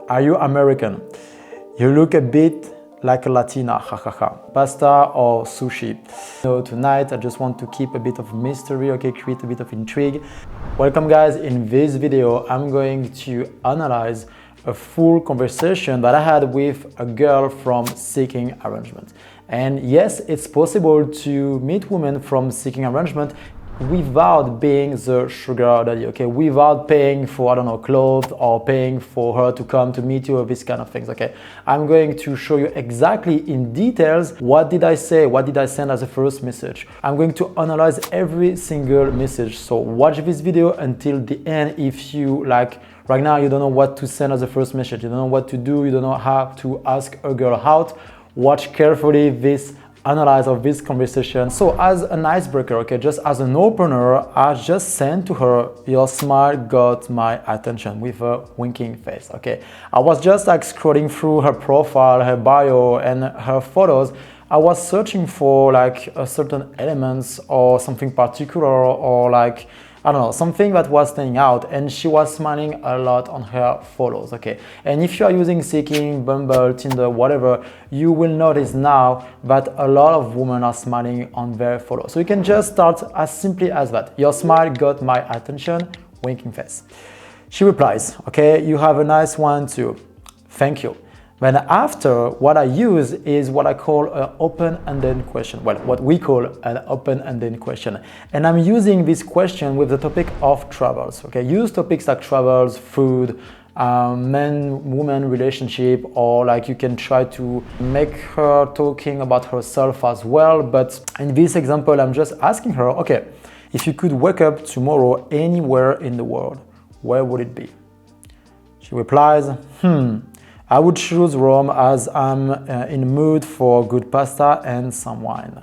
Are you American? You look a bit like a Latina, hahaha. Pasta or sushi? So tonight I just want to keep a bit of mystery, okay, create a bit of intrigue. Welcome guys, in this video I'm going to analyze a full conversation that I had with a girl from Seeking Arrangement. And yes, it's possible to meet women from Seeking Arrangement without being the sugar daddy, okay, without paying for, I don't know, clothes or paying for her to come to meet you or these kind of things, okay. I'm going to show you exactly in details what did I say, what did I send as a first message. I'm going to analyze every single message, so watch this video until the end. If you like right now you don't know what to send as a first message, you don't know what to do, you don't know how to ask a girl out, watch carefully this analyze of this conversation. So as an icebreaker, okay, just as an opener, I just sent to her, your smile got my attention, with a winking face, okay. I was just like scrolling through her profile, her bio and her photos. I was searching for like a certain elements or something particular, or like, I don't know, something that was standing out, and she was smiling a lot on her photos, okay? And if you are using Seeking, Bumble, Tinder, whatever, you will notice now that a lot of women are smiling on their photos. So you can just start as simply as that. Your smile got my attention, winking face. She replies, okay, you have a nice one too. Thank you. Then after, what I use is what I call an open-ended question. Well, what we call an open-ended question. And I'm using this question with the topic of travels, okay? Use topics like travels, food, man-woman relationship, or like you can try to make her talking about herself as well. But in this example, I'm just asking her, okay, if you could wake up tomorrow anywhere in the world, where would it be? She replies, I would choose Rome as I'm in the mood for good pasta and some wine.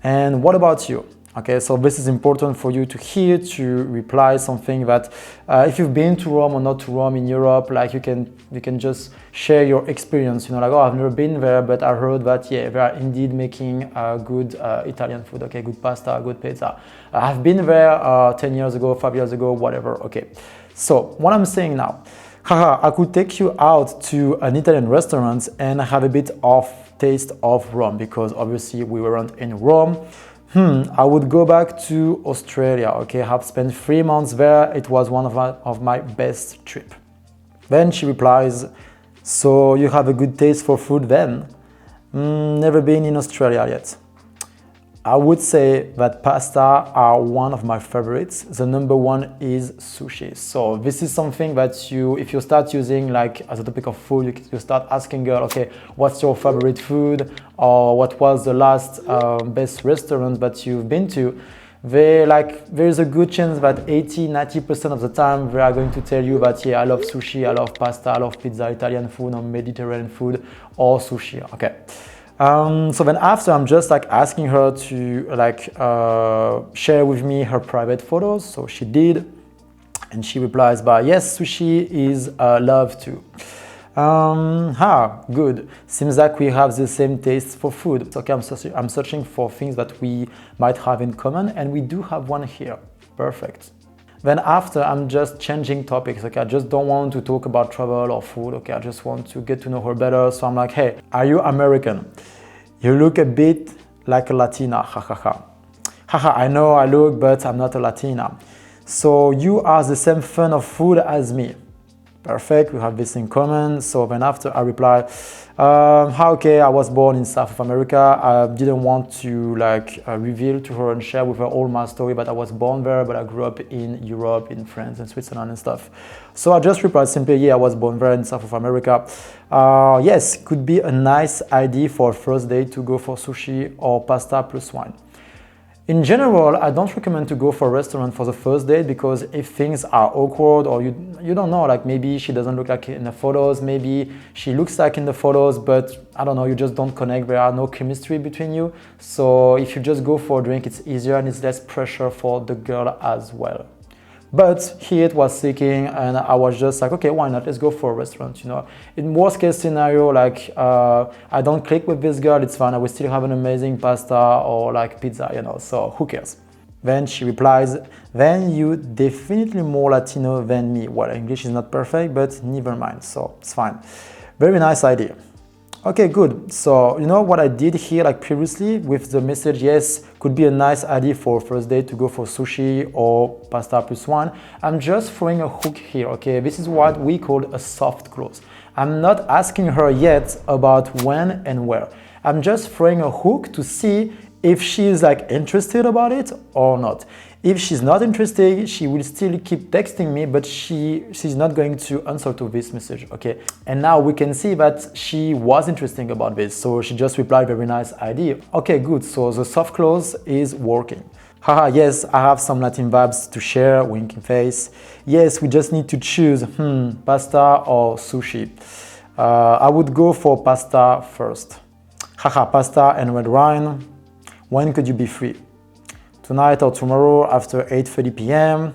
And what about you? Okay, so this is important for you to hear, to reply something that if you've been to Rome or not to Rome in Europe, like you can just share your experience, you know, like, oh, I've never been there, but I heard that, yeah, they are indeed making good Italian food, okay, good pasta, good pizza. I've been there 10 years ago, 5 years ago, whatever, okay. So what I'm saying now, I could take you out to an Italian restaurant and have a bit of taste of Rome, because obviously we weren't in Rome. I would go back to Australia, okay, I've spent 3 months there, it was one of my best trip. Then she replies, so you have a good taste for food then? Never been in Australia yet. I would say that pasta are one of my favorites. The number one is sushi. So this is something that if you start using like as a topic of food, you start asking girl, okay, what's your favorite food? Or what was the last best restaurant that you've been to? There's a good chance that 80-90% of the time they are going to tell you that, yeah, I love sushi, I love pasta, I love pizza, Italian food or Mediterranean food or sushi, okay. So then after, I'm just like asking her to like share with me her private photos. So she did, and she replies by, yes, sushi is love too. Good. Seems like we have the same taste for food. Okay, I'm searching for things that we might have in common, and we do have one here. Perfect. Then after, I'm just changing topics, okay? I just don't want to talk about travel or food, okay? I just want to get to know her better. So I'm like, hey, are you American? You look a bit like a Latina, hahaha. Haha, I know I look, but I'm not a Latina. So you are the same fan of food as me. Perfect, we have this in common. So then after I reply, okay, I was born in South of America. I didn't want to like reveal to her and share with her all my story, but I was born there, but I grew up in Europe, in France and Switzerland and stuff. So I just replied simply, yeah, I was born there in South of America. Yes, could be a nice idea for a first date to go for sushi or pasta plus wine. In general, I don't recommend to go for a restaurant for the first date, because if things are awkward or you don't know, like maybe she doesn't look like in the photos, maybe she looks like in the photos, but I don't know, you just don't connect, there are no chemistry between you. So if you just go for a drink, it's easier and it's less pressure for the girl as well. But here it was Seeking, and I was just like, okay, why not? Let's go for a restaurant, you know. In worst case scenario, like I don't click with this girl, it's fine. I will still have an amazing pasta or like pizza, you know, so who cares? Then she replies, then you definitely more Latino than me. Well, English is not perfect, but never mind, so it's fine. Very nice idea. Okay, good. So you know what I did here like previously with the message, yes, could be a nice idea for first date to go for sushi or pasta plus wine. I'm just throwing a hook here, okay? This is what we call a soft close. I'm not asking her yet about when and where. I'm just throwing a hook to see if she's like interested about it or not. If she's not interested, she will still keep texting me, but she's not going to answer to this message, okay? And now we can see that she was interested about this, so she just replied, very nice idea. Okay, good, so the soft close is working. Haha, yes, I have some Latin vibes to share, winking face. Yes, we just need to choose, pasta or sushi. I would go for pasta first. Haha, pasta and red wine. When could you be free? Tonight or tomorrow after 8:30 p.m.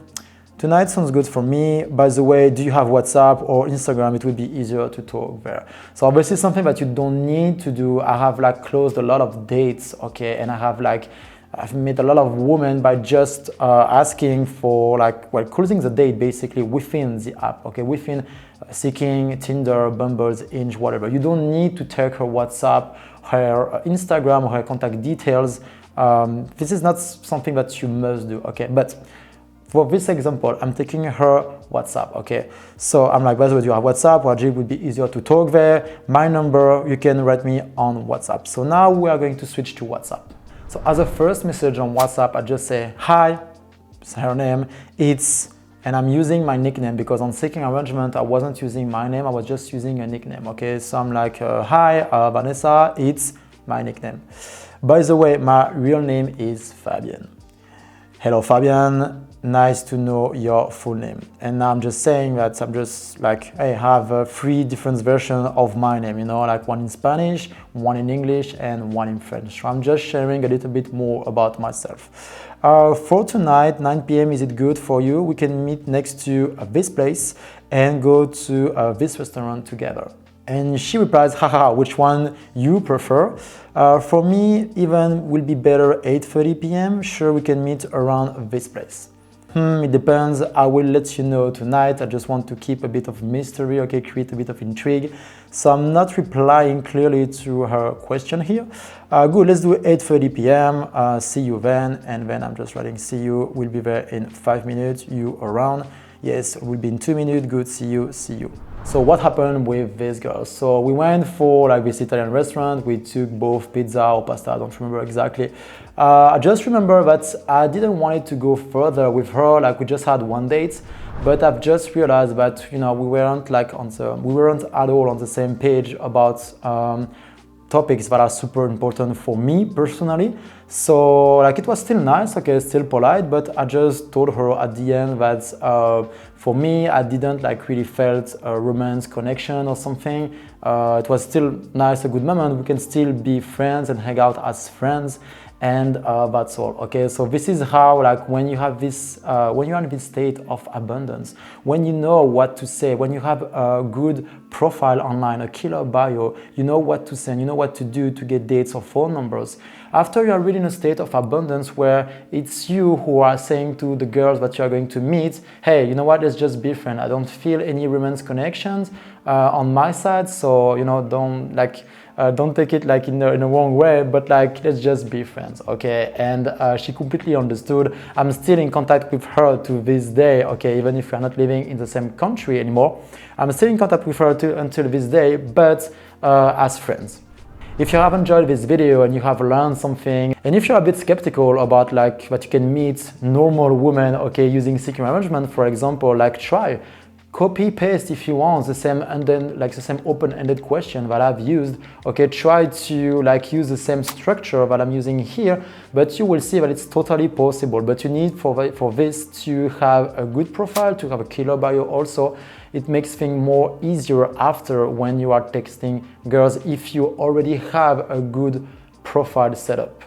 Tonight sounds good for me. By the way, do you have WhatsApp or Instagram? It would be easier to talk there. So obviously something that you don't need to do. I have like closed a lot of dates, okay? And I've met a lot of women by just asking for closing the date basically within the app, okay? Within Seeking, Tinder, Bumble, Hinge, whatever. You don't need to take her WhatsApp, her Instagram, or her contact details. This is not something that you must do, okay? But for this example, I'm taking her WhatsApp, okay? So I'm like, by the way, do you have WhatsApp? Well, it would be easier to talk there. My number, you can write me on WhatsApp. So now we are going to switch to WhatsApp. So as a first message on WhatsApp, I just say, hi, it's her name, and I'm using my nickname because on Seeking Arrangement, I wasn't using my name, I was just using a nickname, okay? So I'm like, hi, Vanessa, it's my nickname. By the way, my real name is Fabien. Hello, Fabien. Nice to know your full name. And now I'm just saying that I'm just like, hey, I have 3 different versions of my name, you know, like one in Spanish, one in English, and one in French. So I'm just sharing a little bit more about myself. For tonight, 9 p.m., is it good for you? We can meet next to this place and go to this restaurant together. And she replies, haha, which one you prefer? For me, even will be better 8:30 p.m. Sure, we can meet around this place. It depends. I will let you know tonight. I just want to keep a bit of mystery, okay, create a bit of intrigue. So I'm not replying clearly to her question here. Good, let's do 8:30 p.m. See you then. And then I'm just writing, see you. We'll be there in 5 minutes. You around? Yes, we'll be in 2 minutes. Good, see you, see you. So what happened with this girl? So we went for like this Italian restaurant. We took both pizza or pasta, I don't remember exactly. I just remember that I didn't want it to go further with her, like we just had one date, but I've just realized that, you know, we weren't at all on the same page about topics that are super important for me personally. So like it was still nice, okay, still polite, but I just told her at the end that for me, I didn't like really felt a romance connection or something. It was still nice, a good moment. We can still be friends and hang out as friends. And that's all, okay? So this is how, like, when you have this, when you're in this state of abundance, when you know what to say, when you have a good profile online, a killer bio, you know what to send, you know what to do to get dates or phone numbers. After you are really in a state of abundance where it's you who are saying to the girls that you are going to meet, hey, you know what, let's just be friends. I don't feel any romance connections on my side, so, you know, don't take it like in a wrong way, but like, let's just be friends, okay? And she completely understood. I'm still in contact with her to this day, okay? Even if we're not living in the same country anymore, I'm still in contact with her until this day, but as friends. If you have enjoyed this video and you have learned something, and if you're a bit skeptical about like that you can meet normal women, okay, using Seeking Arrangement, for example, like try. Copy paste if you want the same, and then like the same open-ended question that I've used, okay, try to like use the same structure that I'm using here, but you will see that it's totally possible. But you need for this to have a good profile, to have a killer bio also. It makes things more easier after when you are texting girls if you already have a good profile setup.